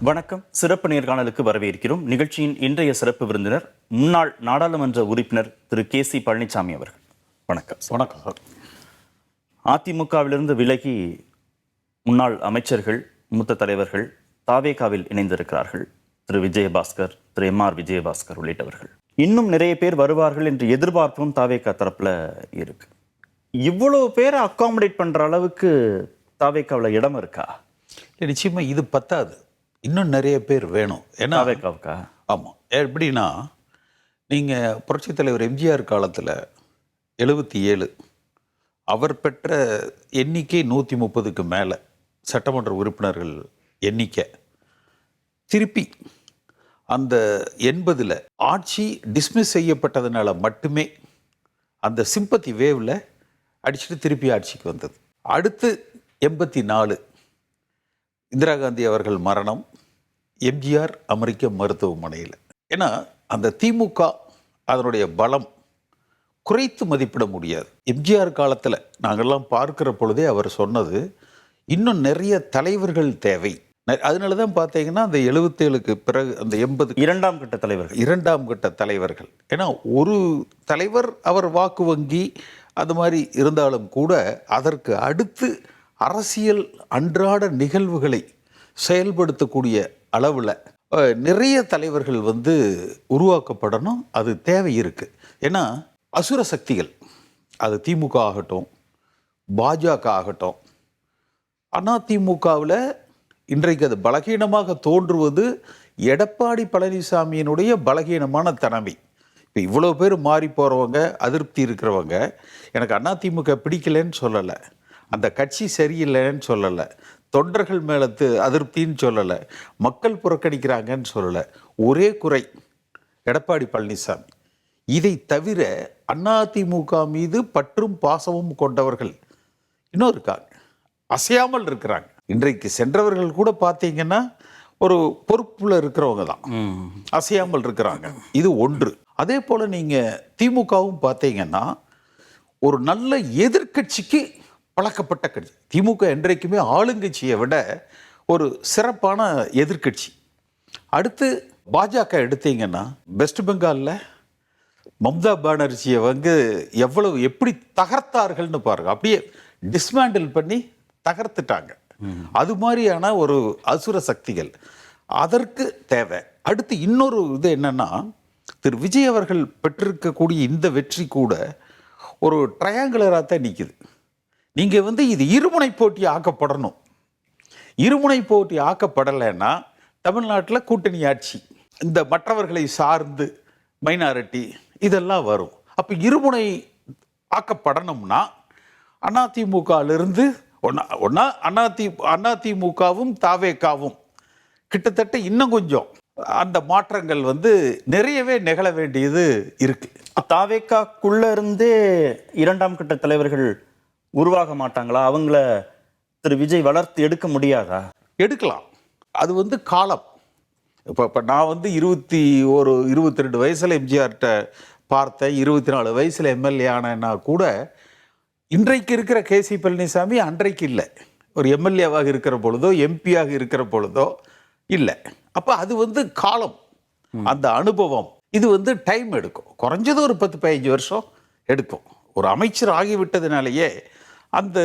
வணக்கம். சிறப்பு நேர்காணலுக்கு வரவேற்கிறோம். நிகழ்ச்சியின் இன்றைய சிறப்பு விருந்தினர் முன்னாள் நாடாளுமன்ற உறுப்பினர் திரு கே.சி. பழனிசாமி அவர்கள். வணக்கம். வணக்கம் சார். அதிமுகவிலிருந்து விலகி முன்னாள் அமைச்சர்கள், மூத்த தலைவர்கள் தாவேகாவில் இணைந்திருக்கிறார்கள். திரு விஜயபாஸ்கர், திரு எம்.ஆர். விஜயபாஸ்கர் உள்ளிட்டவர்கள். இன்னும் நிறைய பேர் வருவார்கள் என்று எதிர்பார்ப்பும் தாவேகா தரப்புல இருக்கு. இவ்வளவு பேரை அகாமடேட் பண்ற அளவுக்கு தாவேகாவில் இடம் இருக்கா? நிச்சயமா இது பத்தாது, இன்னும் நிறைய பேர் வேணும். ஏன்னா தாவேகாவுக்கா? ஆமாம். எப்படின்னா, நீங்கள் புரட்சித் தலைவர் எம்ஜிஆர் காலத்தில் 77 அவர் பெற்ற எண்ணிக்கை 130க்கு மேலே சட்டமன்ற உறுப்பினர்கள் எண்ணிக்கை. திருப்பி அந்த 80ல் ஆட்சி டிஸ்மிஸ் செய்யப்பட்டதுனால மட்டுமே அந்த சிம்பத்தி வேவில் அடிச்சுட்டு திருப்பி ஆட்சிக்கு வந்தது. அடுத்து 84 இந்திரா காந்தி அவர்கள் மரணம், எம்ஜிஆர் அமெரிக்க மருத்துவமனையில். ஏன்னா அந்த திமுக அதனுடைய பலம் குறைத்து மதிப்பிட முடியாது. எம்ஜிஆர் காலத்தில் நாங்கள்லாம் பார்க்கிற பொழுதே அவர் சொன்னது, இன்னும் நிறைய தலைவர்கள் தேவை. அதனால தான் பார்த்தீங்கன்னா அந்த 77க்கு பிறகு அந்த 80 இரண்டாம் கட்ட தலைவர்கள். ஏன்னா ஒரு தலைவர் அவர் வாக்கு வங்கி அது மாதிரி இருந்தாலும் கூட அதற்கு அடுத்து அரசியல் அன்றாட நிகழ்வுகளை செயல்படுத்தக்கூடிய அளவில் நிறைய தலைவர்கள் உருவாக்கப்படணும். அது தேவை இருக்குது. ஏன்னா அசுர சக்திகள், அது திமுக ஆகட்டும், பாஜக ஆகட்டும், அதிமுகவில் இன்றைக்கு அது பலகீனமாக தோன்றுவது எடப்பாடி பழனிசாமியினுடைய பலகீனமான தன்மை. இப்போ இவ்வளோ பேர் மாறி போகிறவங்க, அதிருப்தி இருக்கிறவங்க, எனக்கு அதிமுக பிடிக்கலன்னு சொல்லலை, அந்த கட்சி சரியில்லைன்னு சொல்லலை, தொண்டர்கள் மேலே அதிருப்தின்னு சொல்லலை, மக்கள் புறக்கணிக்கிறாங்கன்னு சொல்லலை. ஒரே குறை எடப்பாடி பழனிசாமி. இதை தவிர அதிமுக மீது பற்றும் பாசமும் கொண்டவர்கள் இன்னும் இருக்காங்க, அசையாமல் இருக்கிறாங்க. இன்றைக்கு சென்றவர்கள் கூட பார்த்தீங்கன்னா ஒரு பொறுப்பில் இருக்கிறவங்க தான், அசையாமல் இருக்கிறாங்க. இது ஒன்று. அதே போல் நீங்கள் திமுகவும் பார்த்தீங்கன்னா ஒரு நல்ல எதிர்க்கட்சிக்கு பழக்கப்பட்ட கட்சி. திமுக என்றைக்குமே ஆளுங்கட்சியை விட ஒரு சிறப்பான எதிர்க்கட்சி. அடுத்து பாஜக எடுத்தீங்கன்னா வெஸ்ட் பெங்காலில் மம்தா பானர்ஜியை எப்படி தகர்த்தார்கள்னு பாருங்க. அப்படியே டிஸ்மேண்டில் பண்ணி தகர்த்துட்டாங்க. அது மாதிரியான ஒரு அசுர சக்திகள் அதற்கு தேவை. அடுத்து இன்னொரு இது என்னன்னா, திரு விஜய் அவர்கள் பெற்றிருக்கக்கூடிய இந்த வெற்றி கூட ஒரு ட்ரையாங்குலராக தான் நிற்குது. நீங்கள் இது இருமுனை போட்டி ஆக்கப்படணும். இருமுனை போட்டி ஆக்கப்படலைன்னா தமிழ்நாட்டில் கூட்டணி ஆட்சி, இந்த மற்றவர்களை சார்ந்து மைனாரிட்டி இதெல்லாம் வரும். அப்போ இருமுனை ஆக்கப்படணும்னா அதிமுகவிலிருந்து ஒன்றா அதிமுகவும் தாவேகாவும் கிட்டத்தட்ட இன்னும் கொஞ்சம் அந்த மாற்றங்கள் நிறையவே நிகழ வேண்டியது இருக்கு. தாவேகாக்குள்ள இருந்தே இரண்டாம் கட்ட தலைவர்கள் உருவாக மாட்டாங்களா? அவங்கள திரு விஜய் வளர்த்து எடுக்க முடியாதா? எடுக்கலாம். அது காலம். இப்போ நான் 22 வயசில் எம்ஜிஆர்கிட்ட பார்த்தேன், 24 வயசில் எம்எல்ஏ ஆனேன்னா கூட இன்றைக்கு இருக்கிற கே.சி. பழனிசாமி அன்றைக்கு இல்லை. ஒரு எம்எல்ஏவாக இருக்கிற பொழுதோ எம்பியாக இருக்கிற பொழுதோ இல்லை. அப்போ அது காலம், அந்த அனுபவம். இது டைம் எடுக்கும். குறைஞ்சது ஒரு 10-15 வருஷம் எடுக்கும். ஒரு அமைச்சர் ஆகிவிட்டதுனாலேயே அந்த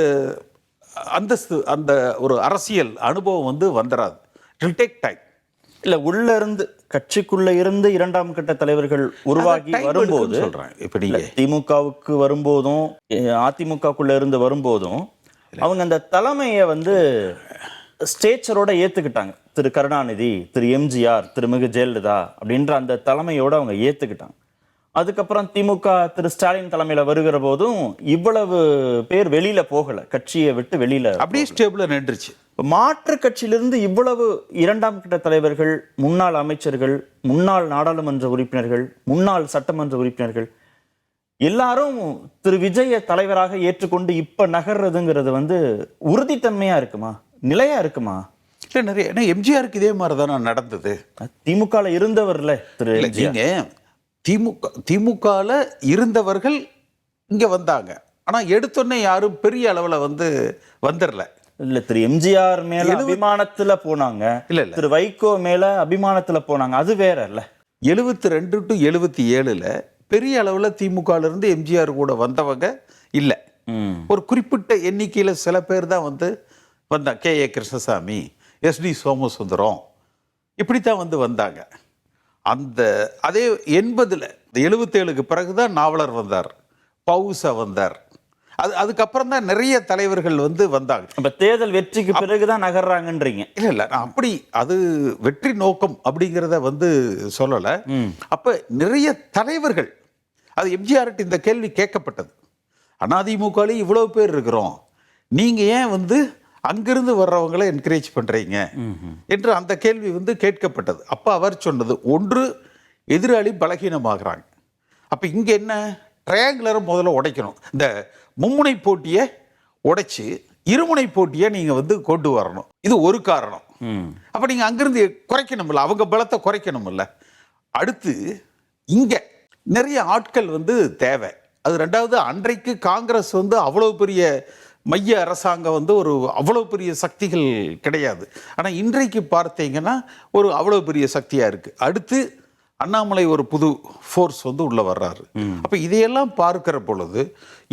அந்தஸ்து, அந்த ஒரு அரசியல் அனுபவம் வந்துடாது. It will take time. இல்லை, உள்ள இருந்து கட்சிக்குள்ள இருந்து இரண்டாம் கட்ட தலைவர்கள் உருவாகி வரும்போது சொல்றேன். இப்படி திமுகவுக்கு வரும்போதும் அதிமுகக்குள்ள இருந்து வரும்போதும் அவங்க அந்த தலைமையை ஸ்டேச்சரோட ஏத்துக்கிட்டாங்க. திரு கருணாநிதி, திரு எம்ஜிஆர், திருமிகு ஜெயலலிதா அப்படின்ற அந்த தலைமையோட அவங்க ஏத்துக்கிட்டாங்க. அதுக்கப்புறம் திமுக திரு ஸ்டாலின் தலைமையில வருகிற போதும் இவ்வளவு பேர் வெளியில போகல, கட்சியை விட்டு வெளியில அப்படியே ஸ்டேபிளா நின்றுச்சு. மாற்று கட்சியிலிருந்து இவ்வளவு இரண்டாம் கட்ட தலைவர்கள், முன்னாள் அமைச்சர்கள், முன்னாள் நாடாளுமன்ற உறுப்பினர்கள், முன்னாள் சட்டமன்ற உறுப்பினர்கள் எல்லாரும் திரு விஜய தலைவராக ஏற்றுக்கொண்டு இப்ப நகர்றதுங்கிறது உறுதித்தன்மையா இருக்குமா, நிலையா இருக்குமா? இல்லை, நிறைய. ஏன்னா எம்ஜிஆருக்கு இதே மாதிரி தானே நடந்தது. திமுகல இருந்தவர்ல திரு திமுகவில் இருந்தவர்கள் இங்கே வந்தாங்க. ஆனால் எடுத்தோன்னே யாரும் பெரிய அளவில் வந்துடல. இல்ல திரு எம்ஜிஆர் மேல அபிமானத்துல போனாங்க, இல்ல இல்ல திரு வைகோ மேல அபிமானத்துல போனாங்க, அது வேற இல்ல. 72 to 77ல பெரிய அளவுல திமுகல இருந்து எம்ஜிஆர் கூட வந்தவங்க இல்ல. ஒரு குறிப்பிட்ட எண்ணிக்கையில சில பேர் தான் வந்தாங்க. கே.ஏ. கிருஷ்ணசாமி, எஸ்.டி. சோமசுந்தரம் இப்படித்தான் வந்தாங்க. அந்த அதே 80ல 77க்கு பிறகுதான் நாவலர் வந்தார், பவுசா வந்தார். அதுக்கப்புறம் தான் நிறைய தலைவர்கள் வந்தாங்க. இப்ப தேர்தல் வெற்றிக்கு பிறகுதான் நகர்றாங்கன்றீங்க? இல்ல இல்ல, நான் அப்படி அது வெற்றி நோக்கம் அப்படிங்கிறத சொல்லல. அப்ப நிறைய தலைவர்கள், அது எம்ஜிஆர்ட்ட இந்த கேள்வி கேட்கப்பட்டது. அதிமுகலே இவ்வளவு பேர் இருக்கிறோம், நீங்க ஏன் அங்கிருந்து வர்றவங்களை என்கரேஜ் பண்றீங்க என்று அந்த கேள்வி கேட்கப்பட்டது. அப்ப அவர் சொன்னது, ஒன்று எதிராளி பலகீனமாகறாங்க, அப்ப இங்க என்ன ட்ரையாங்குலரை முதல்ல உடைக்கணும், இந்த மும்முனை போட்டியை உடைச்சு இருமுனை போட்டியை நீங்க கொண்டு வரணும். இது ஒரு காரணம். அப்ப நீங்க அங்கிருந்து குறைக்கணும்ல, அவங்க பலத்தை குறைக்கணும்ல. அடுத்து இங்க நிறைய ஆட்கள் தேவை. அது ரெண்டாவது, அன்றைக்கு காங்கிரஸ் அவ்வளவு பெரிய மைய அரசாங்கம் ஒரு அவ்வளவு பெரிய சக்திகள் கிடையாது. ஆனா இன்றைக்கு பார்த்தீங்கன்னா ஒரு அவ்வளவு பெரிய சக்தியா இருக்கு. அடுத்து அண்ணாமலை ஒரு புது ஃபோர்ஸ் உள்ள வர்றாரு. அப்ப இதையெல்லாம் பார்க்கிற பொழுது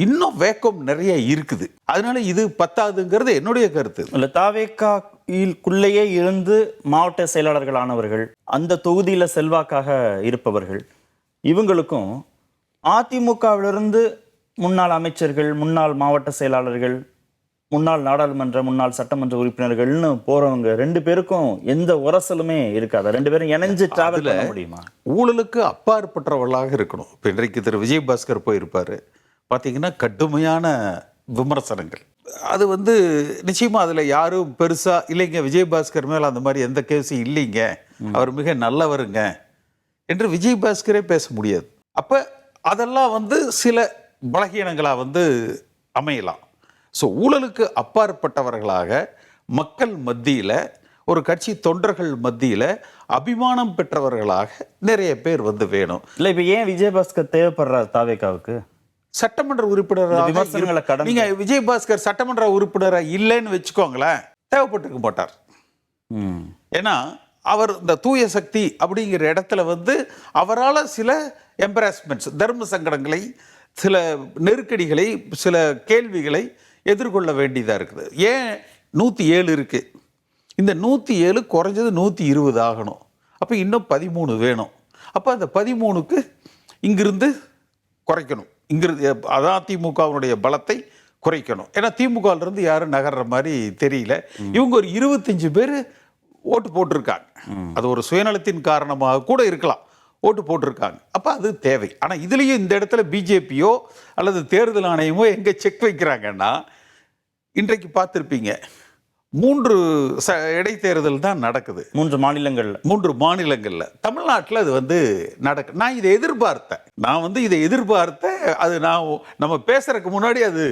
இன்னும் வேக்கம் நிறைய இருக்குது. அதனால இது பத்தாதுங்கிறது என்னுடைய கருத்து. இல்ல, தாவேக்காக்குள்ளேயே இருந்து மாவட்ட செயலாளர்கள் ஆனவர்கள், அந்த தொகுதியில செல்வாக்காக இருப்பவர்கள், இவங்களுக்கும் அதிமுகவிலிருந்து முன்னாள் அமைச்சர்கள், முன்னாள் மாவட்ட செயலாளர்கள், முன்னாள் நாடாளுமன்ற, முன்னாள் சட்டமன்ற உறுப்பினர்கள்னு போறவங்க ரெண்டு பேருக்கும் எந்த உரசலுமே இருக்காது. ரெண்டு பேரும் இணைஞ்சு டிராவல் பண்ண முடியுமா? ஊழலுக்கு அப்பாற்பட்டவர்களாக இருக்கணும். இப்போ இன்றைக்கு திரு விஜயபாஸ்கர் போயிருப்பாரு, பார்த்தீங்கன்னா கடுமையான விமர்சனங்கள். அது நிச்சயமா அதுல யாரும் பெருசா இல்லைங்க, விஜயபாஸ்கர் மேல அந்த மாதிரி எந்த கேஸும் இல்லைங்க, அவர் மிக நல்லவருங்க என்று விஜயபாஸ்கரே பேச முடியாது. அப்ப அதெல்லாம் சில பலகீனங்களா அமையலாம். ஸோ ஊழலுக்கு அப்பாற்பட்டவர்களாக மக்கள் மத்தியில், ஒரு கட்சி தொண்டர்கள் மத்தியில் அபிமானம் பெற்றவர்களாக நிறைய பேர் வேணும். இல்லை, இப்போ ஏன் விஜயபாஸ்கர் தேவைப்படுறாரு தாவேக்காவுக்கு? சட்டமன்ற உறுப்பினராக விமர்சனங்களை கடந்து நீங்க விஜயபாஸ்கர் சட்டமன்ற உறுப்பினராக இல்லைன்னு வச்சுக்கோங்களேன், தேவைப்பட்டிருக்க மாட்டார். ஏன்னா அவர் இந்த தூய சக்தி அப்படிங்கிற இடத்துல அவரால் சில எம்பராஸ்மெண்ட்ஸ், தர்ம சங்கடங்களை, சில நெருக்கடிகளை, சில கேள்விகளை எதிர்கொள்ள வேண்டியதாக இருக்குது. ஏன் 107 இருக்கு, இந்த 107 குறைஞ்சது 120 ஆகணும். அப்போ இன்னும் 13 வேணும். அப்போ அந்த 13க்கு இங்கிருந்து குறைக்கணும். இங்கிருந்து அதிமுகவினுடைய பலத்தை குறைக்கணும். ஏன்னா திமுகவிலிருந்து யாரும் நகர்ற மாதிரி தெரியல. இவங்க ஒரு 25 பேர் ஓட்டு போட்டிருக்காங்க. அது ஒரு சுயநலத்தின் காரணமாக கூட இருக்கலாம், ஓட்டு போட்டிருக்காங்க. அப்போ அது தேவை. ஆனால் இதுலேயும் இந்த இடத்துல பிஜேபியோ அல்லது தேர்தல் ஆணையமோ எங்கே செக் வைக்கிறாங்கன்னா, இன்றைக்கு பார்த்துருப்பீங்க 3 இடைத்தேர்தல் தான் நடக்குது 3 மாநிலங்களில். தமிழ்நாட்டில் அது நடக்கு. நான் இதை எதிர்பார்த்தேன். அது நம்ம பேசுறதுக்கு முன்னாடி அது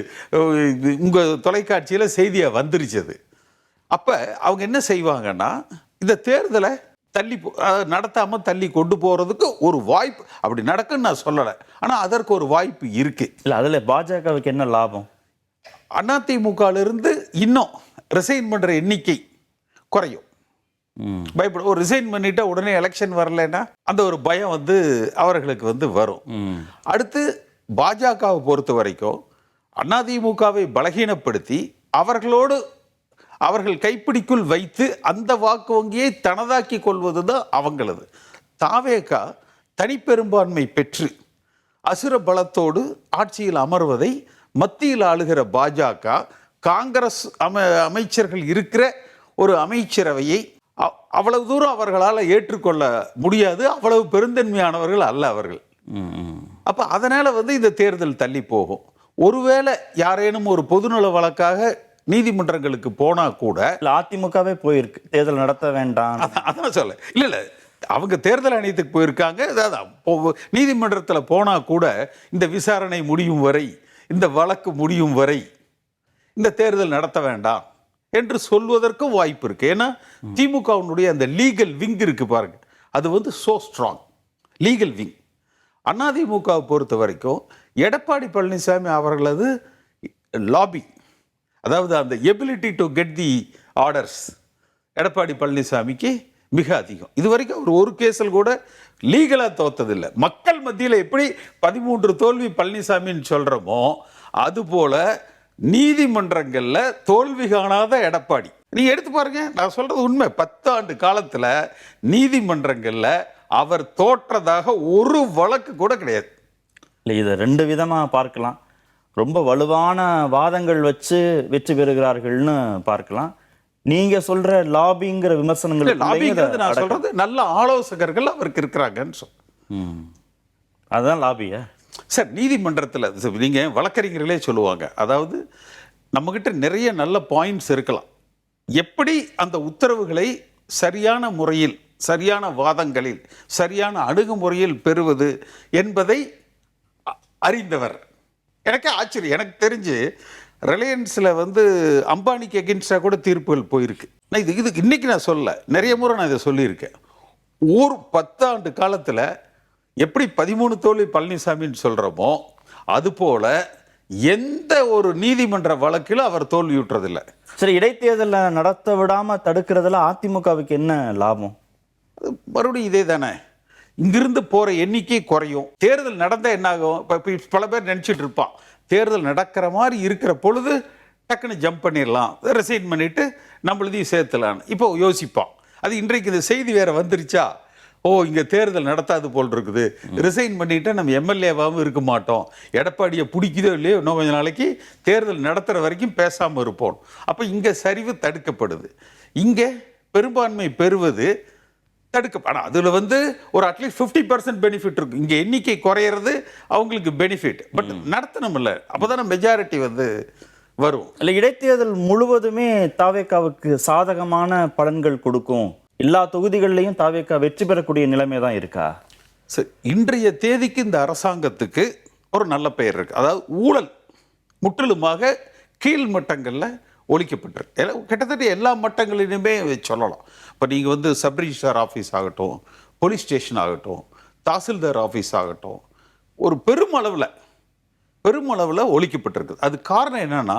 உங்கள் தொலைக்காட்சியில் செய்தியாக வந்துருச்சு. அப்போ அவங்க என்ன செய்வாங்கன்னா, இந்த தேர்தலை நடத்தாமல் தள்ளி கொண்டு போகிறதுக்கு ஒரு வாய்ப்பு, அப்படி நடக்குன்னு நான் சொல்லலை, ஆனால் அதற்கு ஒரு வாய்ப்பு இருக்கு. இல்லை, அதில் பாஜகவுக்கு என்ன லாபம்? அதிமுகவிலிருந்து இன்னும் ரிசைன் பண்ணுற எண்ணிக்கை குறையும். பயப்பட, ஒரு ரிசைன் பண்ணிட்டா உடனே எலெக்ஷன் வரலைன்னா அந்த ஒரு பயம் அவர்களுக்கு வரும். அடுத்து பாஜகவை பொறுத்த வரைக்கும் அதிமுகவை பலகீனப்படுத்தி அவர்கள் கைப்பிடிக்குள் வைத்து அந்த வாக்கு வங்கியை தனதாக்கி கொள்வது தான் அவங்களது. தாவேகா தனிப்பெரும்பான்மை பெற்று அசுர பலத்தோடு ஆட்சியில் அமர்வதை மத்தியில் ஆளுகிற பாஜக, காங்கிரஸ் அமைச்சர்கள் இருக்கிற ஒரு அமைச்சரவையை அவ்வளவு தூரம் அவர்களால் ஏற்றுக்கொள்ள முடியாது. அவ்வளவு பெருந்தன்மையானவர்கள் அல்ல அவர்கள். அப்ப அதனால இந்த தேர்தல் தள்ளி போகும். ஒருவேளை யாரேனும் ஒரு பொதுநல வழக்காக நீதிமன்றங்களுக்கு போனா கூட, அதிமுகவே போயிருக்கு, தேர்தல் நடத்த வேண்டாம். அதான் சொல்ல இல்ல, அவங்க தேர்தல் ஆணையத்துக்கு போயிருக்காங்க. நீதிமன்றத்தில் போனா கூட இந்த விசாரணை முடியும் வரை, இந்த வழக்கு முடியும் வரை இந்த தேர்தல் நடத்த வேண்டாம் என்று சொல்வதற்கும் வாய்ப்பு இருக்கு. ஏன்னா திமுகவினுடைய அந்த லீகல் விங் இருக்கு பாருங்க, அது சோ ஸ்ட்ராங் லீகல் விங். அதிமுகவை பொறுத்த வரைக்கும் எடப்பாடி பழனிசாமி அவர்களது லாபி, அதாவது அந்த ability to get the orders Edappadi பழனிசாமிக்கு மிக அதிகம். இது வரைக்கும் அவர் ஒரு கேஸில் கூட லீகலாக தோத்ததில்லை. மக்கள் மத்தியில் எப்படி 13 தோல்வி பழனிசாமின்னு சொல்கிறோமோ அதுபோல நீதிமன்றங்களில் தோல்வி காணாத எடப்பாடி. நீங்கள் எடுத்து பாருங்க, நான் சொல்கிறது உண்மை. 10 ஆண்டு காலத்தில் நீதிமன்றங்களில் அவர் தோற்றதாக ஒரு வழக்கு கூட கிடையாது. இல்லை, இதை 2 விதமாக பார்க்கலாம். ரொம்ப வலுவான வாதங்கள் வச்சு வெற்றி பெறுகிறார்கள்னு பார்க்கலாம். நீங்க சொல்ற லாபிங்கிற விமர்சனங்கள் நான் சொல்றது நல்ல ஆலோசகர்கள் அவருக்கு இருக்கிறாங்கன்னு அதுதான் லாபியா சார். நீதிமன்றத்தில் நீங்க வழக்கறிஞர்களே சொல்லுவாங்க, அதாவது நம்மகிட்ட நிறைய நல்ல பாயிண்ட்ஸ் இருக்கலாம், எப்படி அந்த உத்தரவுகளை சரியான முறையில் சரியான வாதங்களில் சரியான அணுகுமுறையில் பெறுவது என்பதை அறிந்தவர். எனக்கு ஆச்சரியம். எனக்கு தெரிஞ்சு ரிலையன்ஸில் அம்பானிக்கு எகென்ஸ்டாக கூட தீர்ப்புகள் போயிருக்கு. நான் இதுக்கு இன்னைக்கு நான் சொல்ல, நிறைய முறை நான் இதை சொல்லியிருக்கேன். ஒரு 10 ஆண்டு காலத்தில் எப்படி 13 தோல்வி பழனிசாமின்னு சொல்கிறோமோ அதுபோல எந்த ஒரு நீதிமன்ற வழக்கிலும் அவர் தோல்வியுற்றதில்லை. சரி, இடைத்தேர்தலை நடத்த விடாமல் தடுக்கிறதுல அதிமுகவுக்கு என்ன லாபம்? அது மறுபடியும் இதே தானே, இங்கிருந்து போகிற எண்ணிக்கை குறையும். தேர்தல் நடந்தால் என்ன ஆகும்? இப்போ பல பேர் நினச்சிட்டு இருப்பான், தேர்தல் நடக்கிற மாதிரி இருக்கிற பொழுது டக்குன்னு ஜம்ப் பண்ணிடலாம், ரிசைன் பண்ணிவிட்டு நம்மளதையும் சேர்த்துலான்னு இப்போ யோசிப்பான். அது இன்றைக்கு இந்த செய்தி வேறு வந்துருச்சா, ஓ இங்கே தேர்தல் நடத்தாது போல் இருக்குது, ரிசைன் பண்ணிவிட்டு நம்ம எம்எல்ஏவாகவும் இருக்க மாட்டோம், எடப்பாடியை பிடிக்குதோ இல்லையோ இன்னும் கொஞ்சம் நாளைக்கு தேர்தல் நடத்துகிற வரைக்கும் பேசாமல் இருப்போம். அப்போ இங்கே சரிவு தடுக்கப்படுது, இங்கே பெரும்பான்மை பெறுவது தடுக்கப்படும். அதில் ஒரு அட்லீஸ்ட் 50% பெனிஃபிட் இருக்கும். இங்கே எண்ணிக்கை குறையிறது அவங்களுக்கு பெனிஃபிட், பட் நடத்தணும் இல்லை, அப்போ தானே மெஜாரிட்டி வரும். இல்லை, இடைத்தேர்தல் முழுவதுமே தாவேக்காவுக்கு சாதகமான பலன்கள் கொடுக்கும், எல்லா தொகுதிகளிலையும் தாவேக்கா வெற்றி பெறக்கூடிய நிலைமை தான் இருக்கா? சரி, இன்றைய தேதிக்கு இந்த அரசாங்கத்துக்கு ஒரு நல்ல பெயர் இருக்கு. அதாவது ஊழல் முற்றிலுமாக கீழ் மட்டங்களில் ஒழிக்கப்பட்டிருக்கு. கிட்டத்தட்ட எல்லா மட்டங்களிலுமே சொல்லலாம். இப்போ நீங்கள் சப் ரிஜிஸ்ட்ரார் ஆஃபீஸ் ஆகட்டும், போலீஸ் ஸ்டேஷன் ஆகட்டும், தாசில்தார் ஆஃபீஸ் ஆகட்டும், ஒரு பெருமளவில் ஒழிக்கப்பட்டிருக்கு. அது காரணம் என்னன்னா,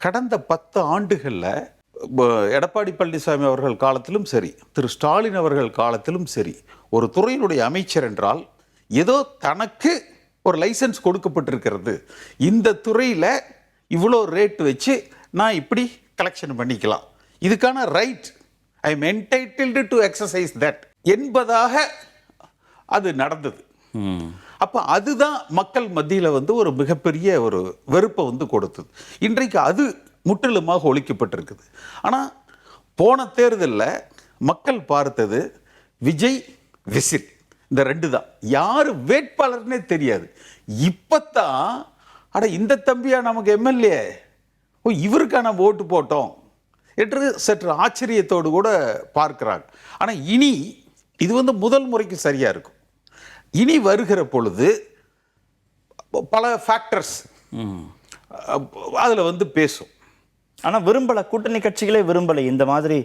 கடந்த 10 ஆண்டுகளில் எடப்பாடி பழனிசாமி அவர்கள் காலத்திலும் சரி, திரு ஸ்டாலின் அவர்கள் காலத்திலும் சரி, ஒரு துறையினுடைய அமைச்சர் என்றால் ஏதோ தனக்கு ஒரு லைசன்ஸ் கொடுக்கப்பட்டிருக்கிறது, இந்த துறையில் இவ்வளோ ரேட் வச்சு நான் இப்படி கலெக்ஷன் பண்ணிக்கலாம், இதுக்கான right I am entitled to exercise that என்பதாக அது நடந்தது. அப்போ அதுதான் மக்கள் மத்தியில் ஒரு மிகப்பெரிய ஒரு வெறுப்பை கொடுத்தது. இன்றைக்கு அது முற்றிலுமாக ஒழிக்கப்பட்டிருக்குது. ஆனால் போன தேர்தலில் மக்கள் பார்த்தது விஜய் விசில், இந்த 2 தான். யார் வேட்பாளர்னே தெரியாது. இப்போத்தான் அட இந்த தம்பியா நமக்கு எம்எல்ஏ, ஓ இவருக்கா நம்ம ஓட்டு போட்டோம் என்று சற்று ஆச்சரியத்தோடு கூட பார்க்கிறாங்க. ஆனால் இனி இது முதல் முறைக்கு சரியாக இருக்கும். இனி வருகிற பொழுது பல ஃபேக்டர்ஸ் அதில் பேசும். ஆனால் விரும்பலை, கூட்டணி கட்சிகளே விரும்பலை இந்த மாதிரி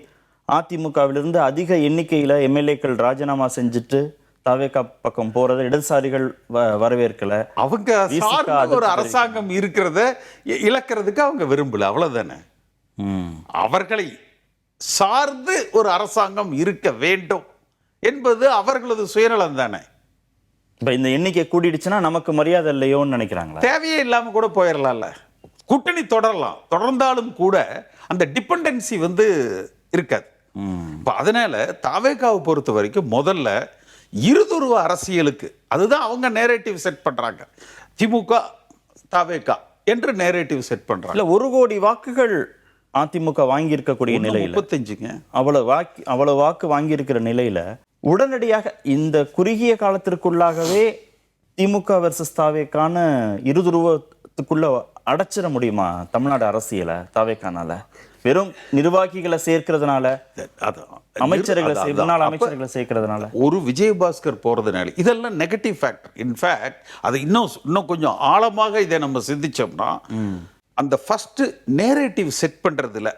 அதிமுகவிலிருந்து அதிக எண்ணிக்கையில் எம்எல்ஏக்கள் ராஜினாமா செஞ்சுட்டு தாவேக்கா பக்கம் போறதை இடதுசாரிகள் வரவேற்கல. அவங்க ஒரு அரசாங்கம் இருக்கிறத இழக்கிறதுக்கு அவங்க விரும்பல, அவ்வளவுதானே. அவர்களை சார்ந்து ஒரு அரசாங்கம் இருக்க வேண்டும் என்பது அவர்களது சுயநலம் தானே. இப்ப இந்த எண்ணிக்கை கூடிடுச்சுன்னா நமக்கு மரியாதை இல்லையோன்னு நினைக்கிறாங்களா? தேவையே இல்லாம கூட போயிடலாம்ல, கூட்டணி தொடரலாம், தொடர்ந்தாலும் கூட அந்த டிபெண்டன்சி இருக்காது. அதனால தாவேக்காவை பொறுத்த வரைக்கும் முதல்ல இருதுருவ அரசியலுக்கு அதுதான் அவங்க நேரேட்டிவ் செட் பண்றாங்க. திமுக தாவேக்கா என்று நேரேட்டிவ் செட் பண்றாங்க. இல்ல 1 கோடி வாக்குகள் அதிமுக வாங்கி இருக்கக்கூடிய நிலையில 35ங்க அவ்வளவு வாக்கு வாங்கி இருக்கிற நிலையில உடனடியாக இந்த குறுகிய காலத்திற்குள்ளாகவே திமுக வெர்சஸ் தாவேக்கான இருதுருவத்துக்குள்ள அடைச்சிட முடியுமா தமிழ்நாடு அரசியல தாவேக்கானால? வெறும் நிர்வாகிகளை சேர்க்கிறதுனால, அமைச்சர்களை சேர்க்கிறதுனால, ஒரு விஜயபாஸ்கர் போறதுனால இதெல்லாம் நெகட்டிவ் ஃபேக்டர். இன்ஃபேக்ட் அதை இன்னும் கொஞ்சம் ஆழமாக இதை நம்ம சிந்திச்சோம்னா, அந்த ஃபர்ஸ்ட் நேரேட்டிவ் செட் பண்றதுல,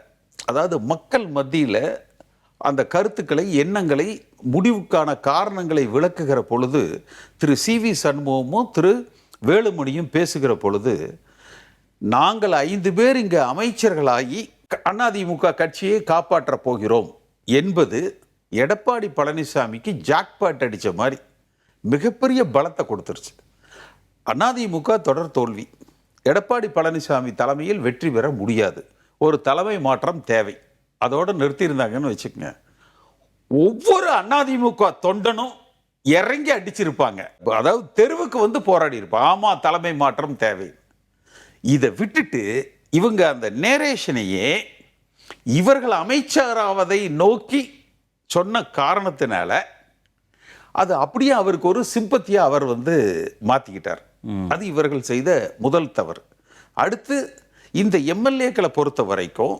அதாவது மக்கள் மத்தியில் அந்த கருத்துக்களை எண்ணங்களை முடிவுக்கான காரணங்களை விளக்குகிற பொழுது திரு சி.வி. சண்முகமும் திரு வேலுமணியும் பேசுகிற பொழுது நாங்கள் 5 பேர் இங்கே அமைச்சர்களாகி அதிமுக கட்சியை காப்பாற்றப் போகிறோம் என்பது எடப்பாடி பழனிசாமிக்கு ஜாக்பாட் அடித்த மாதிரி மிகப்பெரிய பலத்தை கொடுத்துருச்சு. அதிமுக தொடர் தோல்வி, எடப்பாடி பழனிசாமி தலைமையில் வெற்றி பெற முடியாது, ஒரு தலைமை மாற்றம் தேவை, அதோடு நிறுத்தியிருந்தாங்கன்னு வச்சுக்கோங்க. ஒவ்வொரு அதிமுக தொண்டனும் இறங்கி அடிச்சிருப்பாங்க. அதாவது தெருவுக்கு வந்து போராடி இருப்பாங்க, ஆமா தலைமை மாற்றம் தேவை. இதை விட்டுட்டு இவங்க அந்த நேரேஷனையே இவர்கள் அமைச்சராவதை நோக்கி சொன்ன காரணத்தினால அது அப்படியே அவருக்கு ஒரு சிம்பத்தியா அவர் வந்து மாத்திக்கிட்டார். அது இவர்கள் செய்த முதல் தவறு. அடுத்து இந்த எம்எல்ஏக்களை பொறுத்த வரைக்கும்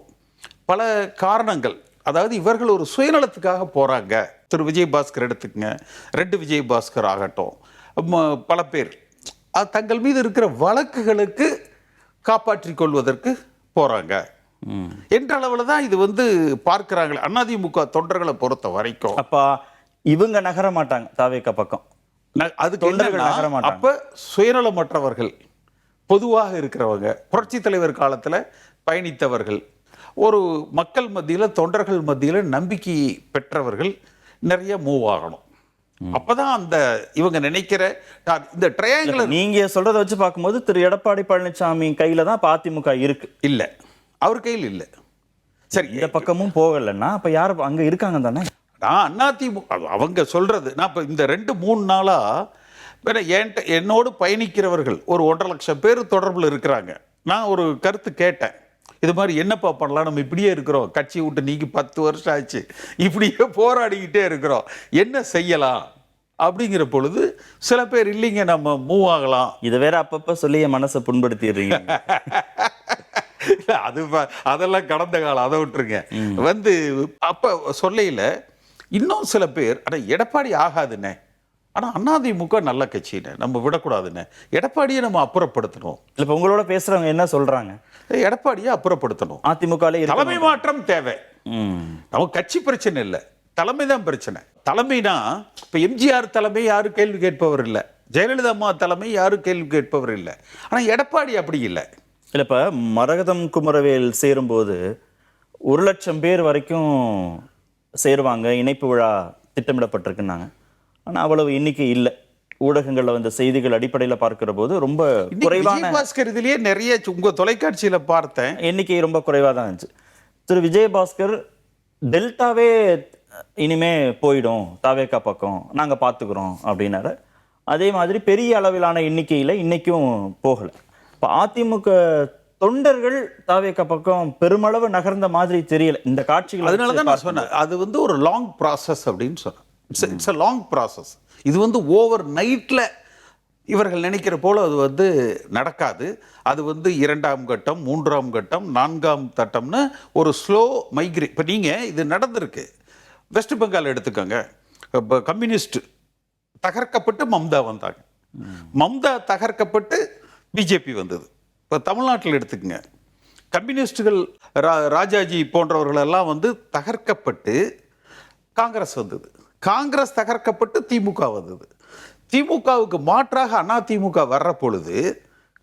பல காரணங்கள், அதாவது இவர்கள் ஒரு சுயநலத்துக்காக போறாங்க. திரு விஜயபாஸ்கர் எடுத்துக்கங்க, ரெட்டு விஜயபாஸ்கர் ஆகட்டும், பல பேர் தங்கள் மீது இருக்கிற வழக்குகளுக்கு காப்பாற்றிக் கொள்வதற்கு போறாங்க என்ற அளவில் தான் இது வந்து பார்க்கிறாங்களே அதிமுக தொண்டர்களை பொறுத்த வரைக்கும். அப்ப இவங்க நகர மாட்டாங்க தாவேக்கா பக்கம், அது தொண்டர்கள் நகர மாட்டாங்க. அப்ப சுயநலமற்றவர்கள், பொதுவாக இருக்கிறவங்க, புரட்சி தலைவர் காலத்துல பயணித்தவர்கள், ஒரு மக்கள் மத்தியில தொண்டர்கள் மத்தியில நம்பிக்கை பெற்றவர்கள் நிறைய மூவ் ஆகணும். அப்பதான் அந்த இவங்க நினைக்கிற இந்த ட்ரையாங்குலர். நீங்க சொல்றதை வச்சு பார்க்கும்போது திரு எடப்பாடி பழனிசாமி கையில தான் அதிமுக இருக்கு. இல்ல, அவர் கையில் இல்ல. சரி, இந்த பக்கமும் போகலன்னா அப்ப யார் அங்க இருக்காங்க தானே? நான் அதிமுக அவங்க சொல்றது, நான் இப்ப இந்த 2-3 நாளா என்னோடு பயணிக்கிறவர்கள் ஒரு 1.5 லட்சம் பேர் தொடர்பில் இருக்கிறாங்க. நான் ஒரு கருத்து கேட்டேன், இது மாதிரி என்னப்பா பண்ணலாம், நம்ம இப்படியே இருக்கிறோம், கட்சி விட்டு நீக்கி 10 வருஷம் ஆச்சு, இப்படியே போராடிக்கிட்டே இருக்கிறோம், என்ன செய்யலாம் அப்படிங்கிற பொழுது சில பேர் இல்லைங்க நம்ம மூவ் ஆகலாம். இதை வேற அப்பப்ப சொல்லி என் மனசை புண்படுத்திடுறீங்க. அது அதெல்லாம் கடந்த காலம், அதை விட்டுருங்க. வந்து அப்ப சொல்லையில இன்னும் சில பேர் எடப்பாடி ஆகாதுன்னு, ஆனா அதிமுக நல்ல கட்சின்னு நம்ம விடக்கூடாதுன்னு, எடப்பாடியை நம்ம அப்புறப்படுத்தணும். இப்ப உங்களோட பேசுறவங்க என்ன சொல்றாங்க? எடப்பாடியை அப்புறப்படுத்தணும், அதிமுக தலைமை மாற்றம் தேவை. நமக்கு கட்சி பிரச்சனை இல்லை, தலைமை தான் பிரச்சனை. தலைமைனா இப்ப எம்ஜிஆர் தலைமை யாரும் கேள்வி கேட்பவர் இல்லை, ஜெயலலிதா அம்மா தலைமை யாரும் கேள்வி கேட்பவர் இல்லை. ஆனா எடப்பாடி அப்படி இல்லை. இல்ல இப்ப மரகதம் குமரவேல் சேரும்போது 1 லட்சம் பேர் வரைக்கும் சேருவாங்க, இணைப்பு விழா திட்டமிடப்பட்டிருக்குன்னாங்க. ஆனா அவ்வளவு எண்ணிக்கை இல்லை. ஊடகங்கள்ல வந்த செய்திகள் அடிப்படையில் பார்க்கிற போது ரொம்ப குறைவான விஜயபாஸ்கர் இதுலயே நிறைய உங்க தொலைக்காட்சியில பார்த்தேன், எண்ணிக்கை ரொம்ப குறைவாக தான் இருந்துச்சு. திரு விஜயபாஸ்கர் டெல்டாவே இனிமே போயிடும் தாவேக்கா பக்கம், நாங்க பார்த்துக்கிறோம் அப்படின்னாரு. அதே மாதிரி பெரிய அளவிலான எண்ணிக்கையில இன்னைக்கும் போகல. இப்போ அதிமுக தொண்டர்கள் தாவேக்கா பக்கம் பெருமளவு நகர்ந்த மாதிரி தெரியல இந்த காட்சிகள். அதனால தான் நான் சொன்னேன், அது வந்து ஒரு லாங் ப்ராசஸ் அப்படின்னு சொன்னேன். It's a long process. இது வந்து ஓவர் நைட்ல இவர்கள் நினைக்கிற போல அது வந்து நடக்காது. அது வந்து 2ஆம் கட்டம், 3ஆம் கட்டம், 4ஆம் கட்டம்னு ஒரு ஸ்லோ மைக்ரேட். இப்போ நீங்க இது நடந்திருக்கு, வெஸ்ட் பெங்கால் எடுத்துக்கோங்க. இப்போ கம்யூனிஸ்ட் தகர்க்கப்பட்டு மம்தா வந்தாங்க, மம்தா தகர்க்கப்பட்டு பிஜேபி வந்தது. இப்போ தமிழ்நாட்டில் எடுத்துக்கங்க, கம்யூனிஸ்டுகள் ராஜாஜி போன்றவர்கள் எல்லாம் வந்து தகர்க்கப்பட்டு காங்கிரஸ் வந்தது, காங்கிரஸ் தகர்க்கப்பட்டு திமுக வந்தது, திமுகவுக்கு மாற்றாக அதிமுக வர்ற பொழுது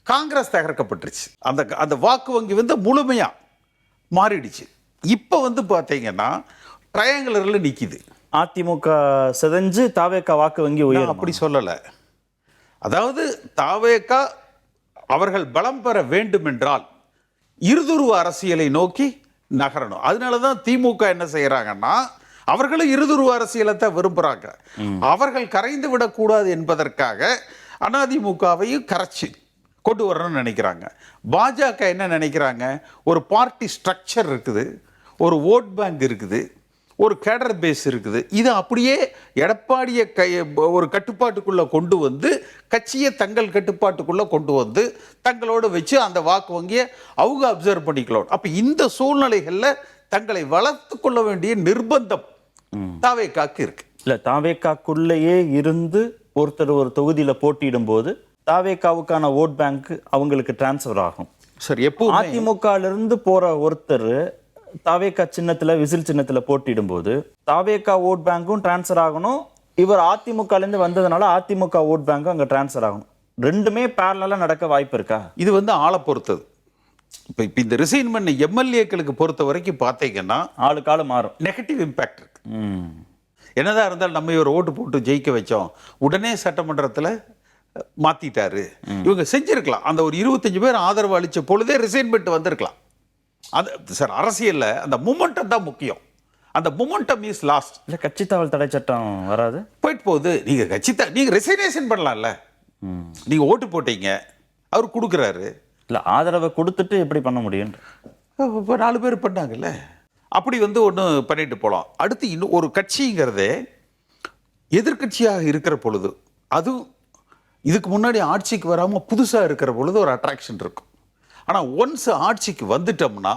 காங்கிரஸ் தகர்க்கப்பட்டுருச்சு. அந்த அந்த வாக்கு வங்கி வந்து முழுமையா மாறிடுச்சு. இப்போ வந்து பார்த்தீங்கன்னா ட்ரையாங்குலர்ல நிக்குது. அதிமுக செதஞ்சு தாவேக்கா வாக்கு வங்கி உயரும் அப்படி சொல்லலை. அதாவது தாவேக்கா அவர்கள் பலம் பெற வேண்டும் என்றால் இருதுருவ அரசியலை நோக்கி நகரணும். அதனால தான் திமுக என்ன செய்யறாங்கன்னா, அவர்களும் இருதுருவ அரசியலை தான் விரும்புறாங்க. அவர்கள் கரைந்து விடக்கூடாது என்பதற்காக அதிமுகவையும் கரைச்சி கொண்டு வரணும்னு நினைக்கிறாங்க. பாஜக என்ன நினைக்கிறாங்க, ஒரு பார்ட்டி ஸ்ட்ரக்சர் இருக்குது, ஒரு ஓட் பேங்க் இருக்குது, ஒரு கேடர் பேஸ் இருக்குது, இது அப்படியே எடப்பாடியை ஒரு கட்டுப்பாட்டுக்குள்ள கொண்டு வந்து கட்சியை தங்கள் கட்டுப்பாட்டுக்குள்ள கொண்டு வந்து தங்களோடு வச்சு அந்த வாக்கு வங்கியை அவங்க அப்சர்வ் பண்ணிக்கலாம். அப்ப இந்த சூழ்நிலைகள்ல தங்களை வளர்த்து கொள்ள வேண்டிய நிர்பந்தம் தாவேக்காக்கு இருக்கு. இல்ல தாவேக்காக்குள்ளேயே இருந்து ஒருத்தர் ஒரு தொகுதியில போட்டியிடும் போது தாவேக்காவுக்கான ஓட் பேங்க் அவங்களுக்கு டிரான்ஸ்ஃபர் ஆகும். சரி, எப்போ அதிமுகல இருந்து போற ஒருத்தர் தாவேக்கா சின்னத்துல விசில் சின்னத்துல போட்டிடும் போது தாவேக்கா ஓட் பேங்க்கும் டிரான்ஸ்ஃபர் ஆகணும், இவர் அதிமுகல இருந்து வந்ததுனால அதிமுக ஓட் பேங்க்கும் அங்க டிரான்ஸ்ஃபர் ஆகணும். ரெண்டுமே பேரலா நடக்க வாய்ப்பு இருக்கா? இது வந்து ஆளை பொறுத்தது. இப்போ இந்த ரிசைன் பண்ண எம்எல்ஏக்களுக்கு பொறுத்த வரைக்கும் பார்த்தீங்கன்னா ஆளுக்கு ஆளு மாறும். நெகட்டிவ் இம்பேக்ட் இருக்கு. ம். என்னதான் இருந்தாலும் நம்ம இவர் ஓட்டு போட்டு ஜெயிக்க வச்சோம், உடனே சட்டமன்றத்தில் மாத்திட்டாரு. இவங்க செஞ்சிருக்கலாம், அந்த ஒரு 25 பேர் ஆதரவு அளிச்ச பொழுதே ரிசைன் பண்ணிட்டு வந்திருக்கலாம். அது சார் அரசியல்ல அந்த மூமெண்டம் தான் முக்கியம். அந்த மூமெண்டம் இஸ் லாஸ்ட். இல்ல கட்சி தாவல் தடை சட்டம் வராது. போயிட்டு போகுது. நீங்க நீங்க ரிசைனேஷன் பண்ணலாம்ல. நீங்க ஓட்டு போட்டீங்க, அவர் கொடுக்குறாரு. இல்ல ஆதரவை கொடுத்துட்டு எப்படி பண்ண முடியும்? இப்போ 4 பேர் பண்ணாங்கல்ல, அப்படி ஒன்று பண்ணிட்டு போகலாம். அடுத்து இன்னும் ஒரு கட்சிங்கிறதே எதிர்கட்சியாக இருக்கிற பொழுது, அதுவும் இதுக்கு முன்னாடி ஆட்சிக்கு வராமல் புதுசாக இருக்கிற பொழுது ஒரு அட்ராக்ஷன் இருக்கும். ஆனால் ஒன்ஸ் ஆட்சிக்கு வந்துட்டோம்னா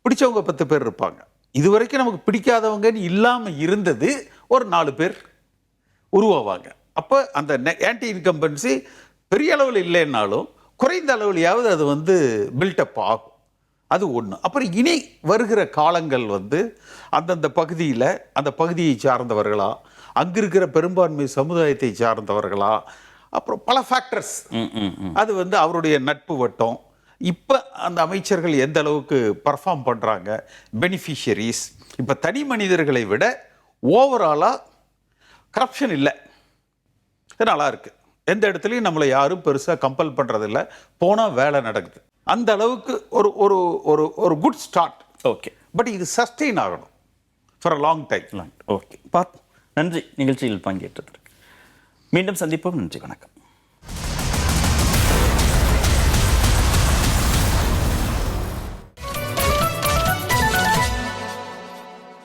பிடிச்சவங்க 10 பேர் இருப்பாங்க. இது வரைக்கும் நமக்கு பிடிக்காதவங்கன்னு இல்லாமல் இருந்தது ஒரு 4 பேர் உருவாவாங்க. அப்போ அந்த ஆன்டி இன்கம்பன்சி பெரிய அளவில் இல்லைன்னாலும் குறைந்த அளவுலையாவது அது பில்டப் ஆகும். அது ஒன்று. அப்புறம் இனி வருகிற காலங்கள் அந்தந்த பகுதியில் அந்த பகுதியை சார்ந்தவர்களா, அங்கே இருக்கிற பெரும்பான்மை சமுதாயத்தை சார்ந்தவர்களா, அப்புறம் பல ஃபேக்டர்ஸ். அது அவருடைய நட்பு வட்டம், இப்போ அந்த அமைச்சர்கள் எந்த அளவுக்கு பர்ஃபார்ம் பண்ணுறாங்க, பெனிஃபிஷியரிஸ். இப்போ தனி மனிதர்களை விட ஓவராலாக கரப்ஷன் இல்லை, நல்லா இருக்குது. எந்த இடத்துலையும் நம்மளை யாரும் பெருசாக கம்பல் பண்ணுறதில்ல, போனால் வேலை நடக்குது. அந்த அளவுக்கு ஒரு ஒரு ஒரு ஒரு குட் ஸ்டார்ட். ஓகே, பட் இது சஸ்டெயின் ஆகணும் for a long time. Okay, பார்ப்போம். நன்றி நிகழ்ச்சியில் பங்கேற்றதற்கு. மீண்டும் சந்திப்போம். நன்றி, வணக்கம்.